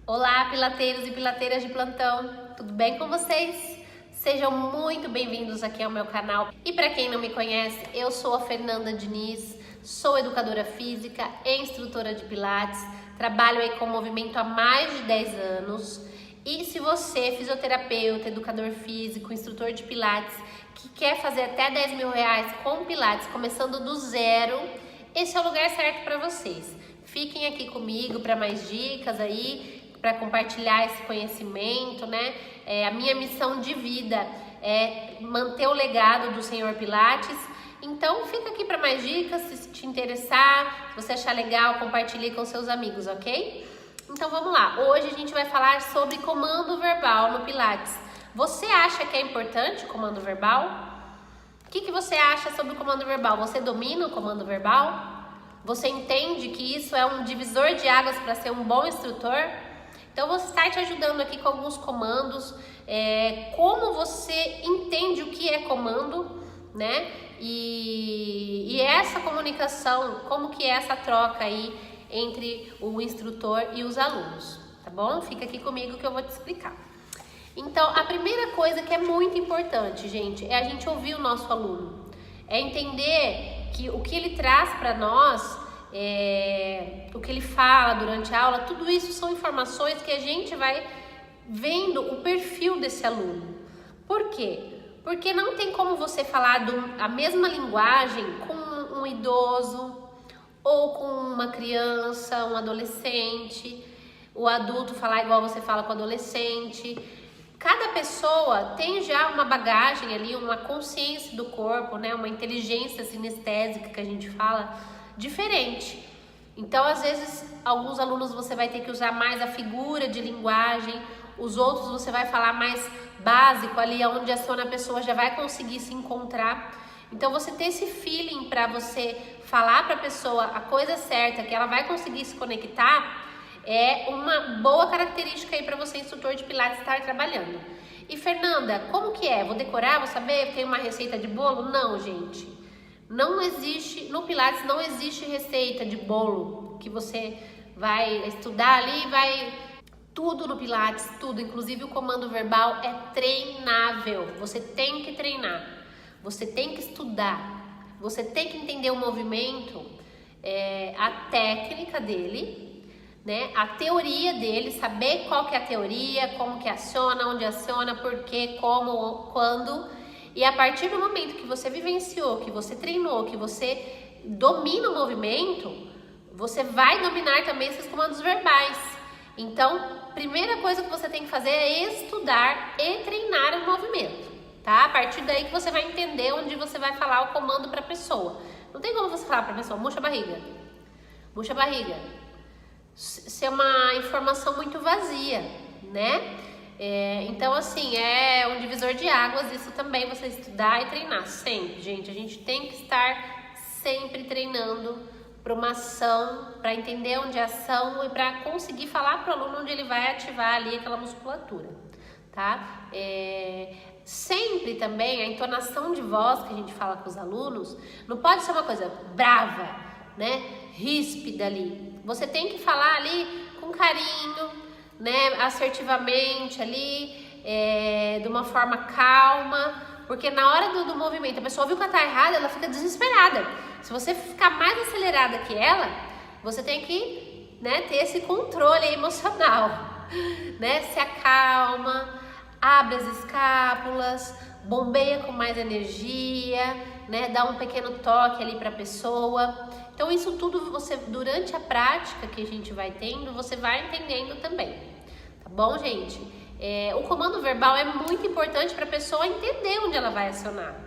Olá, pilateiros e pilateiras de plantão, tudo bem com vocês? Sejam muito bem-vindos aqui ao meu canal. E para quem não me conhece, eu sou a Fernanda Diniz, sou educadora física e instrutora de pilates, trabalho aí com movimento há mais de 10 anos. E se você é fisioterapeuta, educador físico, instrutor de pilates, que quer fazer até 10 mil reais com pilates, começando do zero, esse é o lugar certo para vocês. Fiquem aqui comigo para mais dicas aí, para compartilhar esse conhecimento, né? A minha missão de vida é manter o legado do Senhor Pilates. Então fica aqui para mais dicas, se te interessar, se você achar legal, compartilhe com seus amigos, ok? Então vamos lá, hoje a gente vai falar sobre comando verbal no Pilates. Você acha que é importante o comando verbal? O que você acha sobre o comando verbal? Você domina o comando verbal? Você entende que isso é um divisor de águas para ser um bom instrutor? Então, vou estar te ajudando aqui com alguns comandos, como você entende o que é comando, né? E essa comunicação, como que é essa troca aí entre o instrutor e os alunos, tá bom? Fica aqui comigo que eu vou te explicar. Então, a primeira coisa que é muito importante, gente, é a gente ouvir o nosso aluno. É entender que o que ele traz para nós, o que ele fala durante a aula, tudo isso são informações que a gente vai vendo o perfil desse aluno. Por quê? Porque não tem como você falar a mesma linguagem com um idoso ou com uma criança, um adolescente, o adulto falar igual você fala com o adolescente. Cada pessoa tem já uma bagagem ali, uma consciência do corpo, né? Uma inteligência sinestésica que a gente fala, diferente. Então, às vezes, alguns alunos você vai ter que usar mais a figura de linguagem, os outros você vai falar mais básico ali, onde a pessoa já vai conseguir se encontrar. Então, você ter esse feeling para você falar para a pessoa a coisa certa, que ela vai conseguir se conectar, é uma boa característica aí para você, instrutor de pilates, estar trabalhando. E Fernanda, como que é? Vou decorar? Vou saber? Tem uma receita de bolo? Não, gente. Não existe, no Pilates não existe receita de bolo que você vai estudar ali, tudo no Pilates, tudo, inclusive o comando verbal é treinável. Você tem que treinar, você tem que estudar, você tem que entender o movimento, a técnica dele, né? A teoria dele, saber qual que é a teoria, como que aciona, onde aciona, por quê, como, quando. E a partir do momento que você vivenciou, que você treinou, que você domina o movimento, você vai dominar também esses comandos verbais. Então, primeira coisa que você tem que fazer é estudar e treinar o movimento, tá? A partir daí que você vai entender onde você vai falar o comando para a pessoa. Não tem como você falar para a pessoa, murcha a barriga. Murcha a barriga. Isso é uma informação muito vazia, né? Então, assim, é um divisor de águas, isso também você estudar e treinar sempre, gente. A gente tem que estar sempre treinando para uma ação, para entender onde é a ação e para conseguir falar para o aluno onde ele vai ativar ali aquela musculatura, tá? Sempre também a entonação de voz que a gente fala com os alunos não pode ser uma coisa brava, né? Ríspida ali. Você tem que falar ali com carinho, né, assertivamente ali, de uma forma calma, porque na hora do movimento a pessoa viu que ela tá errada, ela fica desesperada. Se você ficar mais acelerada que ela, você tem que, né, ter esse controle emocional, né? Se acalma, abre as escápulas, bombeia com mais energia, né? Dá um pequeno toque ali para a pessoa. Então isso tudo você, durante a prática que a gente vai tendo, você vai entendendo também, tá bom, gente? O comando verbal é muito importante para a pessoa entender onde ela vai acionar.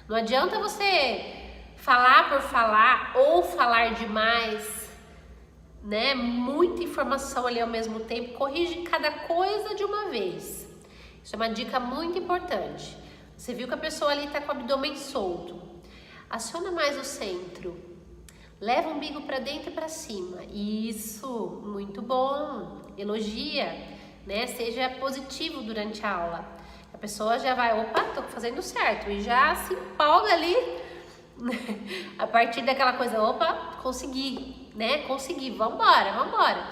Não adianta você falar por falar ou falar demais, né? Muita informação ali ao mesmo tempo, corrige cada coisa de uma vez. Isso é uma dica muito importante. Você viu que a pessoa ali está com o abdômen solto, aciona mais o centro. Leva o umbigo para dentro e para cima. Isso, muito bom. Elogia, né? Seja positivo durante a aula. A pessoa já vai, opa, tô fazendo certo. E já se empolga ali. A partir daquela coisa, opa, consegui, né? Consegui, vambora.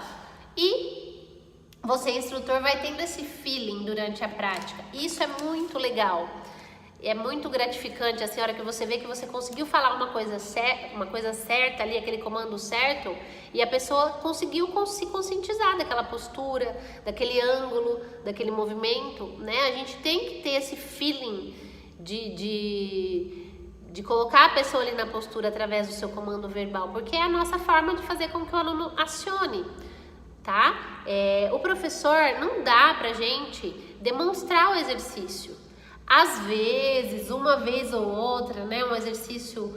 E você, instrutor, vai tendo esse feeling durante a prática. Isso é muito legal. É muito gratificante assim, a hora que você vê que você conseguiu falar uma coisa certa ali, aquele comando certo, e a pessoa conseguiu se conscientizar daquela postura, daquele ângulo, daquele movimento, né? A gente tem que ter esse feeling de colocar a pessoa ali na postura através do seu comando verbal, porque é a nossa forma de fazer com que o aluno acione, tá? O professor não dá pra gente demonstrar o exercício. Às vezes, uma vez ou outra, né, um exercício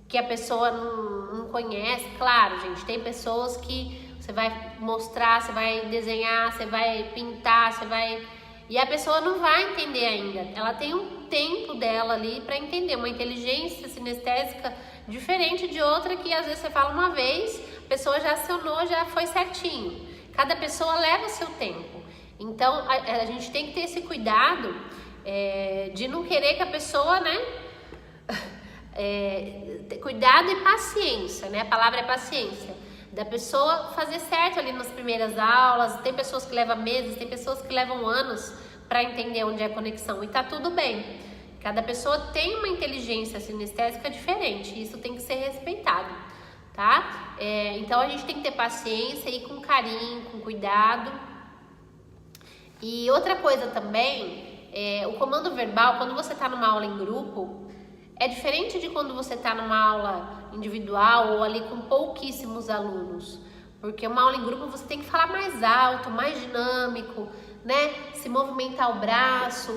que a pessoa não conhece. Claro, gente, tem pessoas que você vai mostrar, você vai desenhar, você vai pintar, e a pessoa não vai entender ainda. Ela tem um tempo dela ali para entender, uma inteligência sinestésica diferente de outra que às vezes você fala uma vez, a pessoa já acionou, já foi certinho. Cada pessoa leva seu tempo. Então, a gente tem que ter esse cuidado de não querer que a pessoa, né, cuidado e paciência, né, a palavra é paciência, da pessoa fazer certo ali nas primeiras aulas. Tem pessoas que levam meses, tem pessoas que levam anos para entender onde é a conexão, e tá tudo bem. Cada pessoa tem uma inteligência sinestésica diferente, isso tem que ser respeitado, tá? Então a gente tem que ter paciência e ir com carinho, com cuidado. E outra coisa também, o comando verbal, quando você está numa aula em grupo, é diferente de quando você está numa aula individual ou ali com pouquíssimos alunos. Porque uma aula em grupo você tem que falar mais alto, mais dinâmico, né? Se movimentar o braço,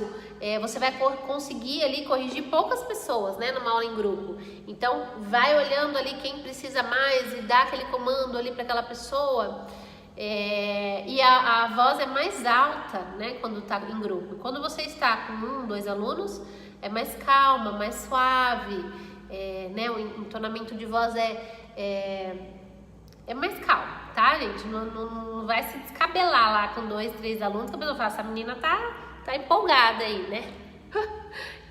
você vai conseguir ali corrigir poucas pessoas, né? Numa aula em grupo. Então, vai olhando ali quem precisa mais e dá aquele comando ali para aquela pessoa. E a voz é mais alta, né, quando está em grupo. Quando você está com 1, 2 alunos, é mais calma, mais suave, né, o entonamento de voz é mais calmo, tá, gente? Não vai se descabelar lá com 2, 3 alunos, que a pessoa fala, essa menina tá empolgada aí, né?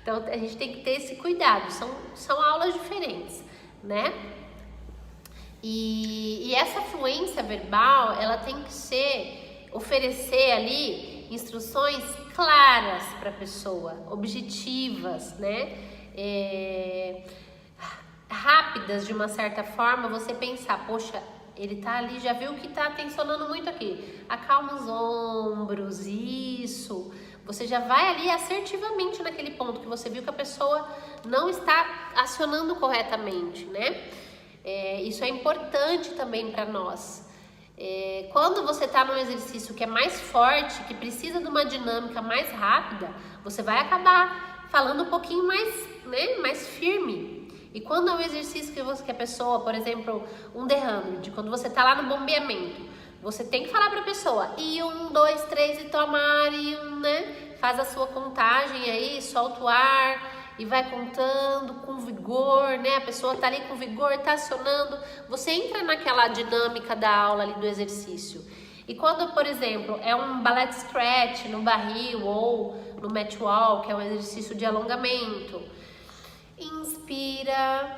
Então, a gente tem que ter esse cuidado, são aulas diferentes, né? E essa fluência verbal, ela tem que oferecer ali instruções claras para a pessoa, objetivas, né? Rápidas de uma certa forma, você pensar, poxa, ele tá ali, já viu que tá tensionando muito aqui. Acalma os ombros, isso. Você já vai ali assertivamente naquele ponto que você viu que a pessoa não está acionando corretamente, né? Isso é importante também para nós. Quando você está num exercício que é mais forte, que precisa de uma dinâmica mais rápida, você vai acabar falando um pouquinho mais, né, mais firme. E quando é um exercício que a pessoa, por exemplo, um The 100, quando você está lá no bombeamento, você tem que falar para a pessoa, e 1, 2, 3 e toma ar, né, faz a sua contagem aí, solta o ar, e vai contando com vigor, né? A pessoa tá ali com vigor, tá acionando. Você entra naquela dinâmica da aula ali do exercício. E quando, por exemplo, é um ballet stretch no barril ou no mat walk, que é um exercício de alongamento, inspira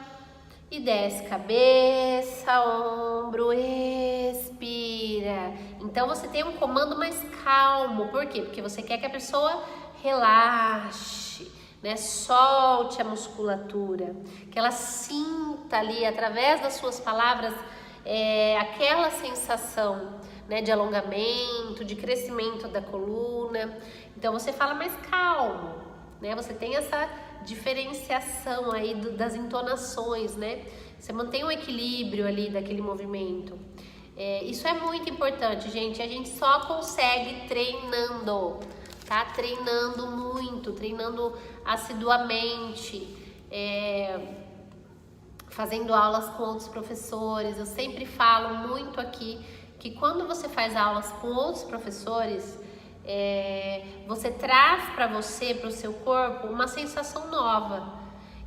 e desce cabeça, ombro, expira. Então você tem um comando mais calmo. Por quê? Porque você quer que a pessoa relaxe, né? Solte a musculatura, que ela sinta ali através das suas palavras aquela sensação, né, de alongamento, de crescimento da coluna. Então você fala mais calmo, né? Você tem essa diferenciação aí das entonações, né? Você mantém um equilíbrio ali daquele movimento. Isso é muito importante, gente. A gente só consegue treinando, tá? Treinando muito, treinando assiduamente, fazendo aulas com outros professores. Eu sempre falo muito aqui que quando você faz aulas com outros professores, você traz para você, para o seu corpo, uma sensação nova.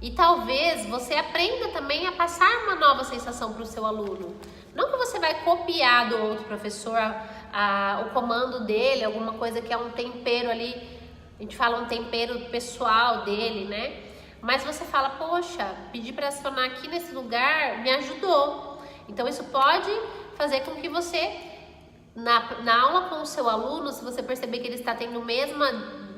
E talvez você aprenda também a passar uma nova sensação para o seu aluno. Não que você vai copiar do outro professor o comando dele, alguma coisa que é um tempero ali, a gente fala um tempero pessoal dele, né? Mas você fala, poxa, pedir para acionar aqui nesse lugar me ajudou. Então isso pode fazer com que você Na aula com o seu aluno, se você perceber que ele está tendo o mesmo,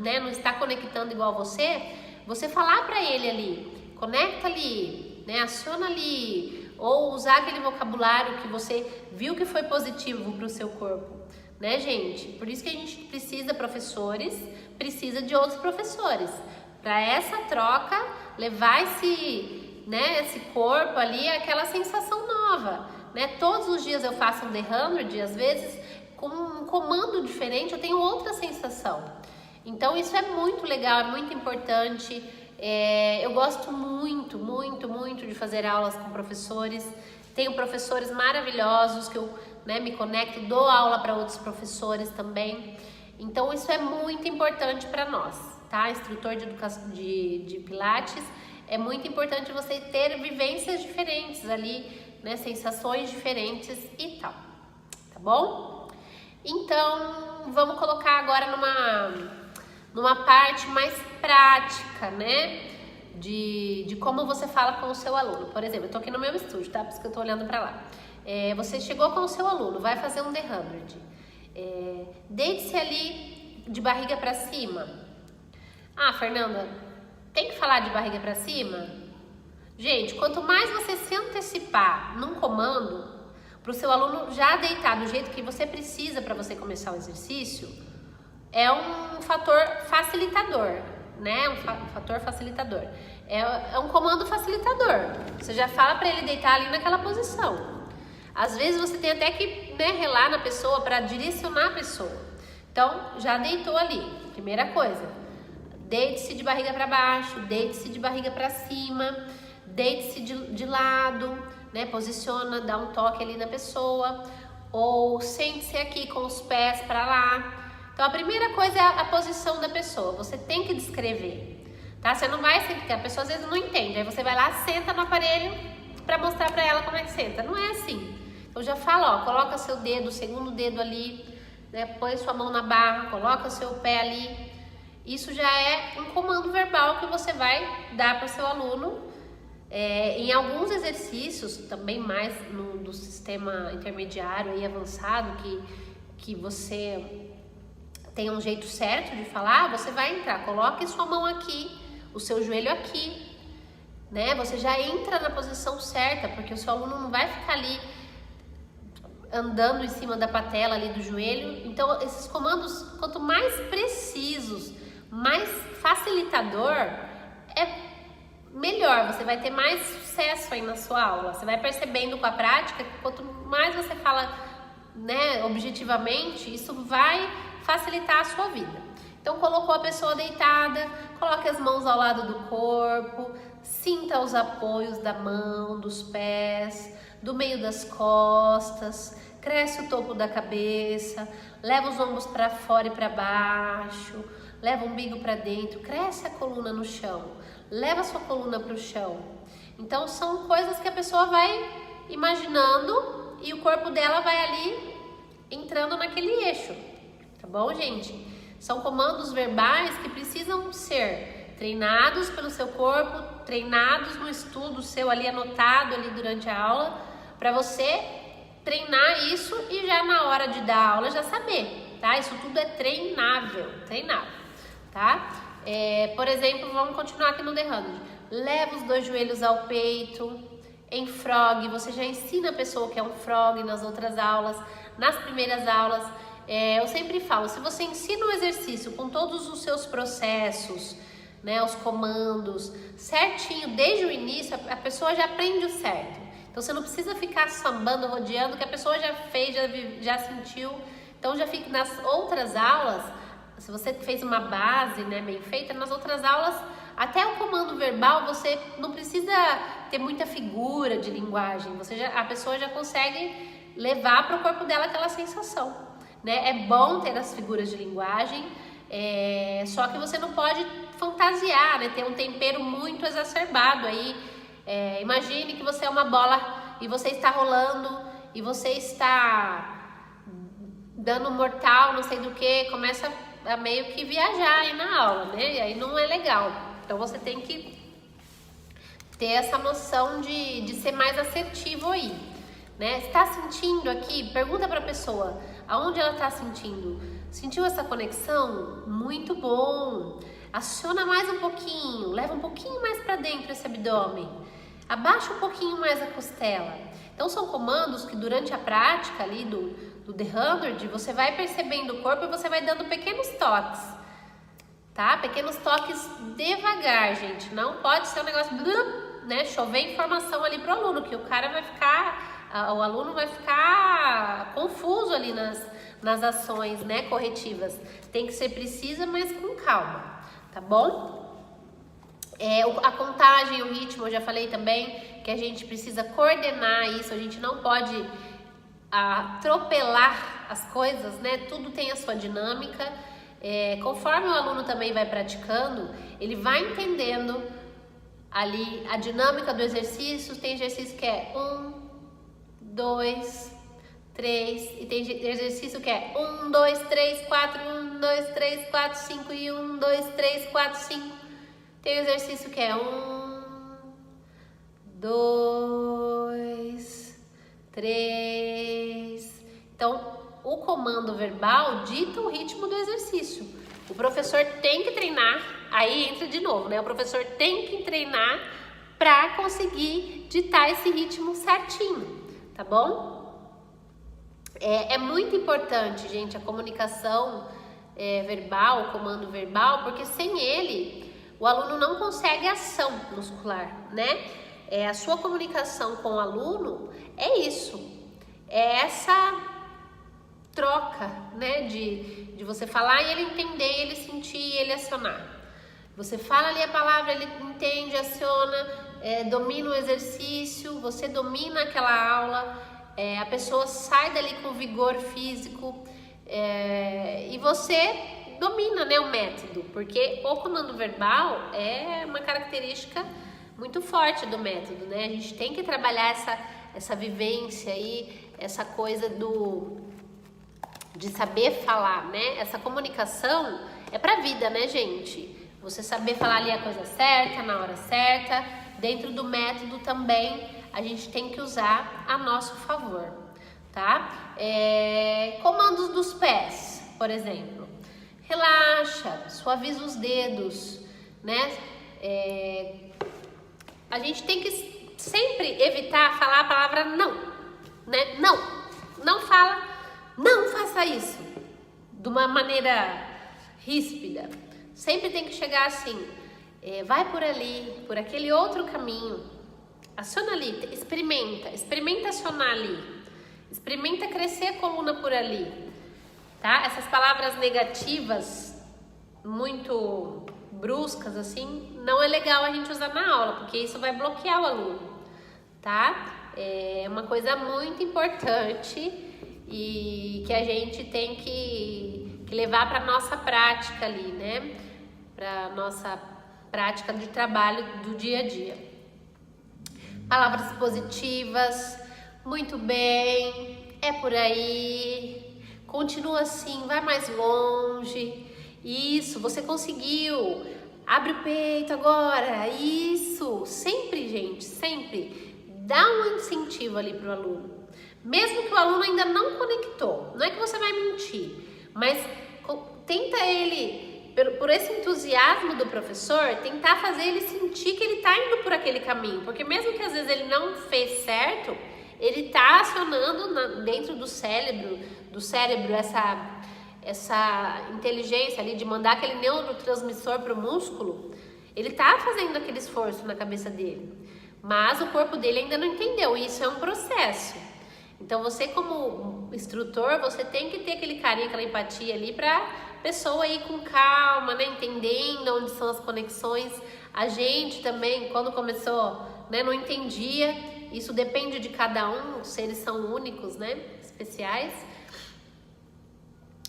né, não está conectando igual você falar para ele ali, conecta ali, né, aciona ali, ou usar aquele vocabulário que você viu que foi positivo para o seu corpo, né, gente? Por isso que a gente precisa, professores, precisa de outros professores, para essa troca levar esse corpo ali, aquela sensação nova, né? Todos os dias eu faço um The 100, às vezes com um comando diferente eu tenho outra sensação. Então isso é muito legal, é muito importante. Eu gosto muito, muito, muito de fazer aulas com professores. Tenho professores maravilhosos que eu, né, me conecto, dou aula para outros professores também. Então isso é muito importante para nós, tá? Instrutor de Pilates, é muito importante você ter vivências diferentes ali, né, sensações diferentes e tal, tá bom? Então, vamos colocar agora numa parte mais prática, né, de como você fala com o seu aluno. Por exemplo, eu tô aqui no meu estúdio, tá? Por isso que eu tô olhando pra lá. Você chegou com o seu aluno, vai fazer um The 100. Deite-se ali de barriga pra cima. Ah, Fernanda, tem que falar de barriga pra cima? Gente, quanto mais você se antecipar num comando, para o seu aluno já deitar do jeito que você precisa para você começar o exercício, é um fator facilitador, né? Um fator facilitador. É um comando facilitador. Você já fala para ele deitar ali naquela posição. Às vezes você tem até que, né, relar na pessoa para direcionar a pessoa. Então, já deitou ali. Primeira coisa, deite-se de barriga para baixo, deite-se de barriga para cima, deite-se de lado, né? Posiciona, dá um toque ali na pessoa, ou sente-se aqui com os pés para lá. Então a primeira coisa é a posição da pessoa, você tem que descrever, tá? Você não vai sentar, a pessoa às vezes não entende, aí você vai lá, senta no aparelho para mostrar para ela como é que senta. Não é assim. Então já fala, ó, coloca seu dedo, o segundo dedo ali, né? Põe sua mão na barra, coloca seu pé ali. Isso já é um comando verbal que você vai dar para o seu aluno. Em alguns exercícios, também mais do sistema intermediário e avançado, que você tem um jeito certo de falar, você vai entrar, coloque sua mão aqui, o seu joelho aqui, né? Você já entra na posição certa, porque o seu aluno não vai ficar ali andando em cima da patela ali do joelho. Então, esses comandos, quanto mais precisos, mais facilitador, melhor, você vai ter mais sucesso aí na sua aula. Você vai percebendo com a prática que quanto mais você fala, né, objetivamente, isso vai facilitar a sua vida. Então, colocou a pessoa deitada, coloque as mãos ao lado do corpo, sinta os apoios da mão, dos pés, do meio das costas, cresce o topo da cabeça, leva os ombros para fora e para baixo, leva o umbigo para dentro, cresce a coluna no chão, leva a sua coluna para o chão. Então são coisas que a pessoa vai imaginando e o corpo dela vai ali entrando naquele eixo, tá bom, gente? São comandos verbais que precisam ser treinados pelo seu corpo, treinados no estudo seu ali, anotado ali durante a aula, para você treinar isso e já na hora de dar aula já saber, tá? Isso tudo é treinável, tá? Por exemplo, vamos continuar aqui no The 100. Leva os dois joelhos ao peito. Em frog, você já ensina a pessoa que é um frog nas outras aulas. Nas primeiras aulas, eu sempre falo, se você ensina o exercício com todos os seus processos, né, os comandos, certinho, desde o início, a pessoa já aprende o certo. Então você não precisa ficar sambando, rodeando, que a pessoa já fez, já sentiu. Então já fica nas outras aulas, se você fez uma base, né, bem feita, nas outras aulas, até o comando verbal, você não precisa ter muita figura de linguagem, a pessoa já consegue levar para o corpo dela aquela sensação, né? É bom ter as figuras de linguagem, só que você não pode fantasiar, né? Ter um tempero muito exacerbado aí. Imagine que você é uma bola e você está rolando e você está dando mortal, não sei do que, começa a meio que viajar aí na aula, né? E aí não é legal. Então você tem que ter essa noção de ser mais assertivo aí, né? Está sentindo aqui? Pergunta para a pessoa. Aonde ela está sentindo? Sentiu essa conexão? Muito bom! Aciona mais um pouquinho, leva um pouquinho mais para dentro esse abdômen. Abaixa um pouquinho mais a costela. Então são comandos que durante a prática ali do The 100, você vai percebendo o corpo e você vai dando pequenos toques, tá? Pequenos toques devagar, gente. Não pode ser um negócio, né? Chover informação ali pro aluno, que o cara vai ficar, o aluno vai ficar confuso ali nas ações, né, corretivas. Tem que ser precisa, mas com calma, tá bom? A contagem, o ritmo, eu já falei também que a gente precisa coordenar isso, a gente não pode atropelar as coisas, né? Tudo tem a sua dinâmica. Conforme o aluno também vai praticando, ele vai entendendo ali a dinâmica do exercício. Tem exercício que é 1, 2, 3, e tem exercício que é 1, 2, 3, 4, 1, 2, 3, 4, 5 e 1, 2, 3, 4, 5. Tem exercício que é 1, 2, 3. Então, o comando verbal dita o ritmo do exercício. O professor tem que treinar, aí entra de novo, né? O professor tem que treinar para conseguir ditar esse ritmo certinho, tá bom? É muito importante, gente, a comunicação verbal, o comando verbal, porque sem ele o aluno não consegue ação muscular, né? A sua comunicação com o aluno é isso, é essa troca, né? De você falar e ele entender, ele sentir e ele acionar. Você fala ali a palavra, ele entende, aciona, domina o exercício, você domina aquela aula, a pessoa sai dali com vigor físico e você domina, né, o método, porque o comando verbal é uma característica muito forte do método, né? A gente tem que trabalhar essa vivência aí, essa coisa de saber falar, né? Essa comunicação é pra vida, né, gente? Você saber falar ali a coisa certa, na hora certa. Dentro do método também a gente tem que usar a nosso favor, tá? Comandos dos pés, por exemplo. Relaxa, suaviza os dedos, né? A gente tem que sempre evitar falar a palavra não, né? Não fala, não faça isso de uma maneira ríspida. Sempre tem que chegar assim, vai por ali, por aquele outro caminho, aciona ali, experimenta acionar ali, experimenta crescer a coluna por ali, tá? Essas palavras negativas, muito bruscas assim, não é legal a gente usar na aula, porque isso vai bloquear o aluno, tá? É uma coisa muito importante e que a gente tem que levar para nossa prática ali, né? Para nossa prática de trabalho do dia a dia. Palavras positivas, muito bem, é por aí, continua assim, vai mais longe, isso, você conseguiu, abre o peito agora, isso, sempre, gente, sempre, dá um incentivo ali pro aluno, mesmo que o aluno ainda não conectou, não é que você vai mentir, mas tenta ele, por esse entusiasmo do professor, tentar fazer ele sentir que ele está indo por aquele caminho, porque mesmo que às vezes ele não fez certo, ele está acionando dentro do cérebro essa inteligência ali de mandar aquele neurotransmissor para o músculo, ele está fazendo aquele esforço na cabeça dele, mas o corpo dele ainda não entendeu, isso é um processo. Então você como instrutor, você tem que ter aquele carinho, aquela empatia ali para pessoa ir com calma, né, entendendo onde são as conexões. A gente também, quando começou, né, não entendia, isso depende de cada um, os seres são únicos, né, especiais.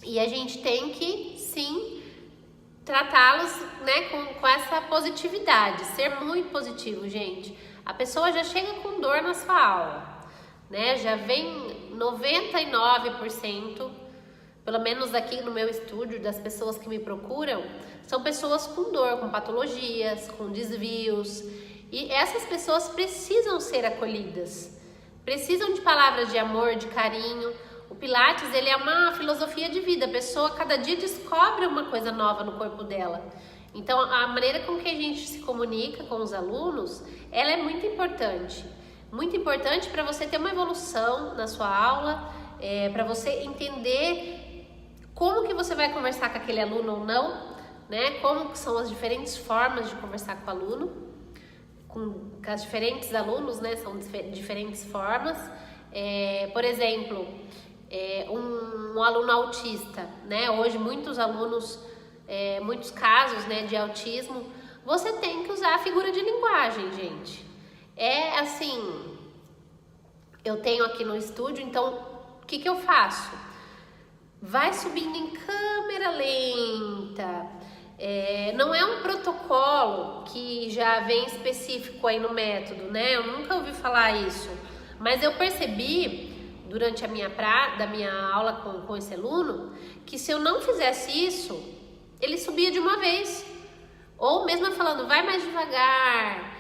E a gente tem que, sim, tratá-los, né, com essa positividade, ser muito positivo, gente. A pessoa já chega com dor na sua aula, né, já vem 99%, pelo menos aqui no meu estúdio, das pessoas que me procuram, são pessoas com dor, com patologias, com desvios. E essas pessoas precisam ser acolhidas, precisam de palavras de amor, de carinho. O Pilates, ele é uma filosofia de vida. A pessoa cada dia descobre uma coisa nova no corpo dela. Então, a maneira com que a gente se comunica com os alunos, ela é muito importante. Muito importante para você ter uma evolução na sua aula, para você entender como que você vai conversar com aquele aluno ou não, né? Como que são as diferentes formas de conversar com o aluno, com os diferentes alunos, né? São diferentes formas. Por exemplo, um aluno autista, né? Hoje muitos alunos, muitos casos, né, de autismo, você tem que usar a figura de linguagem, gente. É assim, eu tenho aqui no estúdio, então o que eu faço? Vai subindo em câmera lenta. Não é um protocolo que já vem específico aí no método, né? Eu nunca ouvi falar isso, mas eu percebi durante a minha aula com esse aluno que se eu não fizesse isso, ele subia de uma vez, ou mesmo falando, vai mais devagar,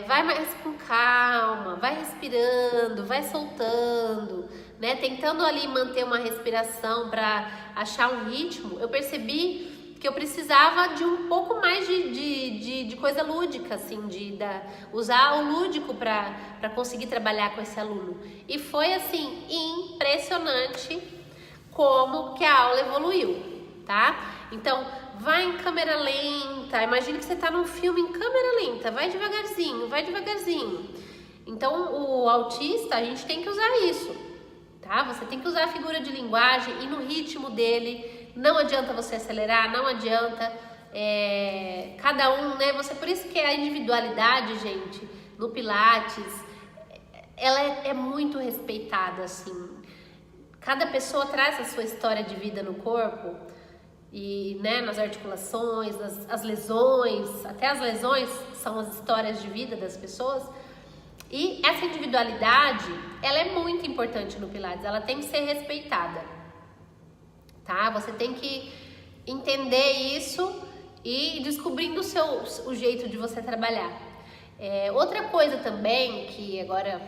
vai mais com calma, vai respirando, vai soltando, né? Tentando ali manter uma respiração para achar um ritmo. Eu percebi que eu precisava de um pouco mais de coisa lúdica, assim, usar o lúdico para conseguir trabalhar com esse aluno. E foi, assim, impressionante como que a aula evoluiu, tá? Então, vai em câmera lenta, imagine que você está num filme em câmera lenta, vai devagarzinho, vai devagarzinho. Então, o autista, a gente tem que usar isso, tá? Você tem que usar a figura de linguagem e no ritmo dele. Não adianta você acelerar, não adianta, cada um, né? Por isso que a individualidade, gente, no Pilates, ela é muito respeitada, assim. Cada pessoa traz a sua história de vida no corpo e, né, nas articulações, as lesões, até as lesões são as histórias de vida das pessoas. E essa individualidade, ela é muito importante no Pilates, ela tem que ser respeitada. Tá? Você tem que entender isso e ir descobrindo o jeito de você trabalhar. Outra coisa também, que agora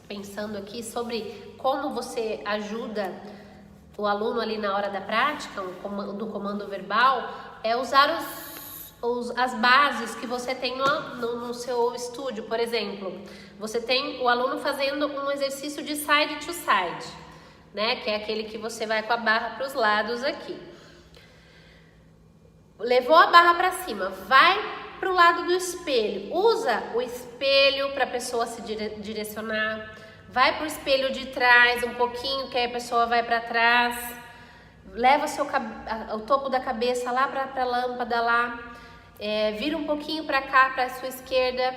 pensando aqui sobre como você ajuda o aluno ali na hora da prática, do comando verbal, é usar as bases que você tem no seu estúdio. Por exemplo, você tem o aluno fazendo um exercício de side to side, né? Que é aquele que você vai com a barra para os lados aqui. Levou a barra para cima, vai para o lado do espelho. Usa o espelho para a pessoa se direcionar. Vai para o espelho de trás um pouquinho, que aí a pessoa vai para trás. Leva o topo da cabeça lá para a lâmpada lá. Vira um pouquinho para cá, para a sua esquerda.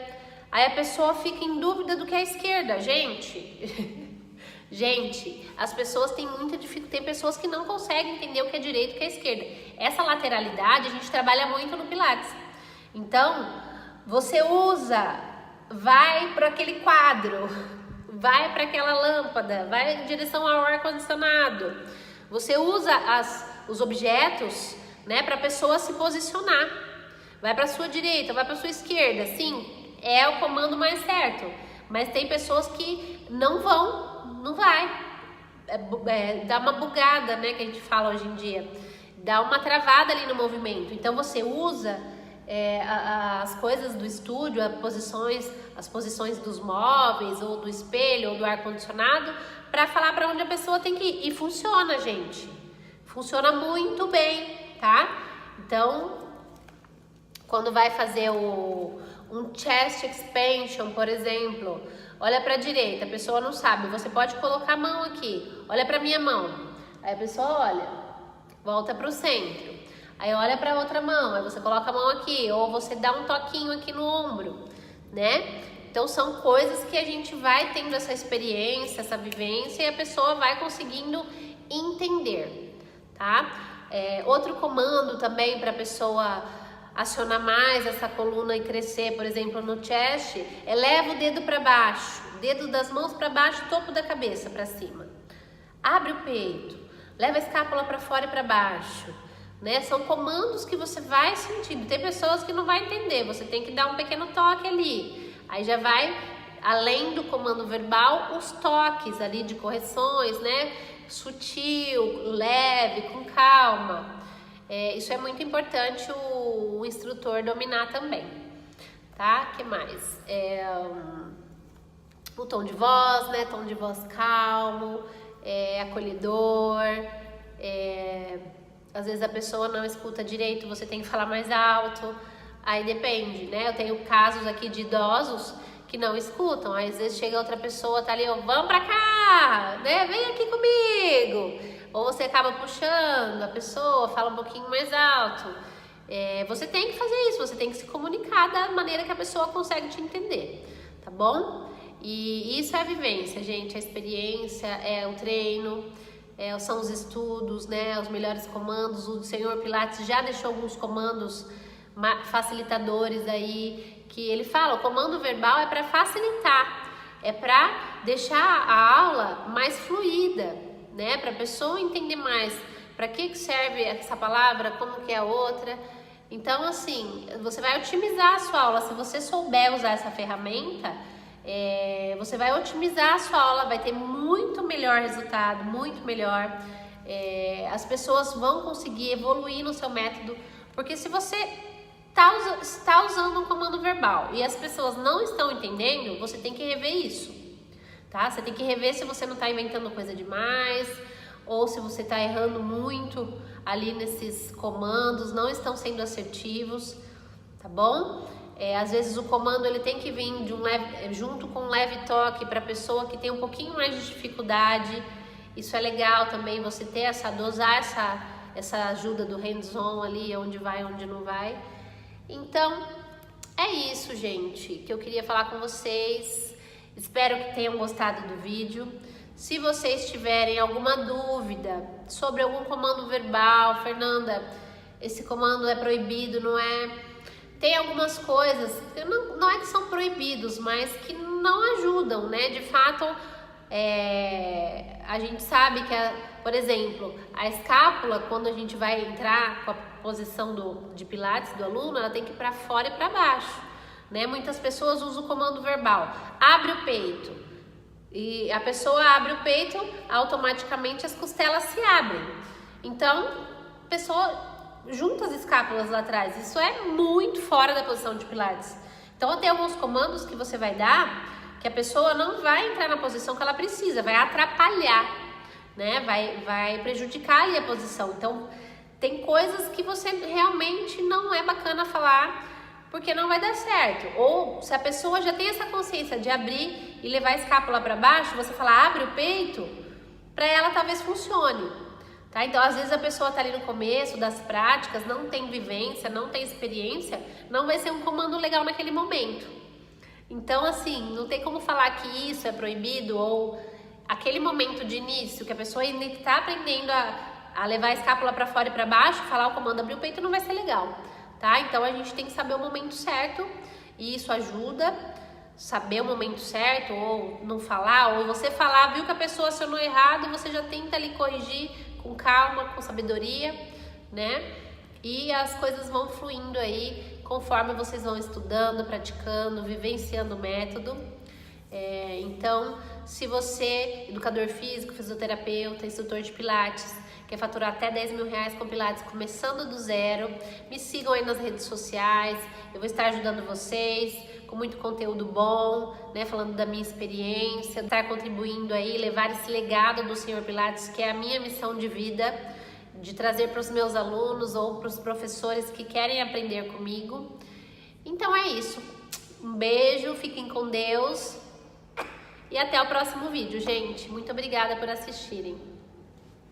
Aí a pessoa fica em dúvida do que é a esquerda, gente. Gente, as pessoas têm muita dificuldade, tem pessoas que não conseguem entender o que é direito e o que é esquerda. Essa lateralidade a gente trabalha muito no Pilates. Então, você vai para aquele quadro, vai para aquela lâmpada, vai em direção ao ar-condicionado. Você usa os objetos, né, para a pessoa se posicionar. Vai para a sua direita, vai para a sua esquerda. Sim, é o comando mais certo. Mas tem pessoas que não vai. Dá uma bugada, né, que a gente fala hoje em dia. Dá uma travada ali no movimento. Então você usa as coisas do estúdio, as posições dos móveis, ou do espelho, ou do ar-condicionado, para falar para onde a pessoa tem que ir. E funciona, gente. Funciona muito bem, tá? Então, quando vai fazer um chest expansion, por exemplo, olha para a direita, a pessoa não sabe, você pode colocar a mão aqui, olha para minha mão, aí a pessoa olha, volta para o centro, aí olha para outra mão, aí você coloca a mão aqui, ou você dá um toquinho aqui no ombro, né? Então são coisas que a gente vai tendo essa experiência, essa vivência, e a pessoa vai conseguindo entender, tá? Outro comando também para a pessoa acionar mais essa coluna e crescer, por exemplo, no chest, leva o dedo para baixo, dedo das mãos para baixo, topo da cabeça para cima. Abre o peito, leva a escápula para fora e para baixo, né? São comandos que você vai sentindo. Tem pessoas que não vai entender, você tem que dar um pequeno toque ali. Aí já vai além do comando verbal, os toques ali de correções, né? Sutil, leve, com calma. Isso é muito importante o instrutor dominar também, tá? Que mais? O tom de voz, né? Tom de voz calmo, acolhedor. Às vezes a pessoa não escuta direito, você tem que falar mais alto. Aí depende, né? Eu tenho casos aqui de idosos que não escutam. Aí, às vezes chega outra pessoa, tá ali, vamos pra cá, né? Vem aqui comigo. Ou você acaba puxando a pessoa, fala um pouquinho mais alto. Você tem que fazer isso, você tem que se comunicar da maneira que a pessoa consegue te entender, tá bom? E isso é a vivência, gente, a experiência, é o treino, são os estudos, né? Os melhores comandos. O Senhor Pilates já deixou alguns comandos facilitadores aí, que ele fala, o comando verbal é para facilitar, é para deixar a aula mais fluida, né? Para a pessoa entender mais para que serve essa palavra, como que é a outra. Então, assim, você vai otimizar a sua aula. Se você souber usar essa ferramenta, você vai otimizar a sua aula, vai ter muito melhor resultado, muito melhor. As pessoas vão conseguir evoluir no seu método, porque se você está usando um comando verbal e as pessoas não estão entendendo, você tem que rever isso, tá? Você tem que rever se você não está inventando coisa demais, ou se você está errando muito ali nesses comandos, não estão sendo assertivos, tá bom? Às vezes o comando ele tem que vir junto com um leve toque para a pessoa que tem um pouquinho mais de dificuldade. Isso é legal também, você ter dosar essa ajuda do hands-on ali, onde vai, onde não vai. Então, é isso, gente, que eu queria falar com vocês. Espero que tenham gostado do vídeo. Se vocês tiverem alguma dúvida sobre algum comando verbal, Fernanda, esse comando é proibido, não é? Tem algumas coisas, não é que são proibidos, mas que não ajudam, né? De fato, a gente sabe que, por exemplo, a escápula, quando a gente vai entrar com a posição de Pilates do aluno, ela tem que ir para fora e para baixo, né? Muitas pessoas usam o comando verbal, abre o peito, e a pessoa abre o peito, automaticamente as costelas se abrem. Então, a pessoa junta as escápulas lá atrás. Isso é muito fora da posição de Pilates. Então, tem alguns comandos que você vai dar que a pessoa não vai entrar na posição que ela precisa, vai atrapalhar, né? Vai prejudicar ali a posição. Então, tem coisas que você realmente não é bacana falar, porque não vai dar certo. Ou se a pessoa já tem essa consciência de abrir e levar a escápula para baixo, você falar abre o peito, para ela talvez funcione, tá? Então, às vezes a pessoa tá ali no começo das práticas, não tem vivência, não tem experiência, não vai ser um comando legal naquele momento. Então, assim, não tem como falar que isso é proibido, ou aquele momento de início que a pessoa ainda está aprendendo a levar a escápula para fora e para baixo, falar o comando abrir o peito não vai ser legal, tá? Então a gente tem que saber o momento certo, e isso ajuda, saber o momento certo, ou não falar, ou você falar, viu que a pessoa acionou errado, você já tenta ali corrigir com calma, com sabedoria, né? E as coisas vão fluindo aí conforme vocês vão estudando, praticando, vivenciando o método. Então, se você, educador físico, fisioterapeuta, instrutor de Pilates, quer faturar até 10 mil reais com Pilates começando do zero, me sigam aí nas redes sociais, eu vou estar ajudando vocês com muito conteúdo bom, né, falando da minha experiência, estar contribuindo aí, levar esse legado do Senhor Pilates, que é a minha missão de vida, de trazer para os meus alunos ou para os professores que querem aprender comigo. Então é isso, um beijo, fiquem com Deus e até o próximo vídeo, gente. Muito obrigada por assistirem.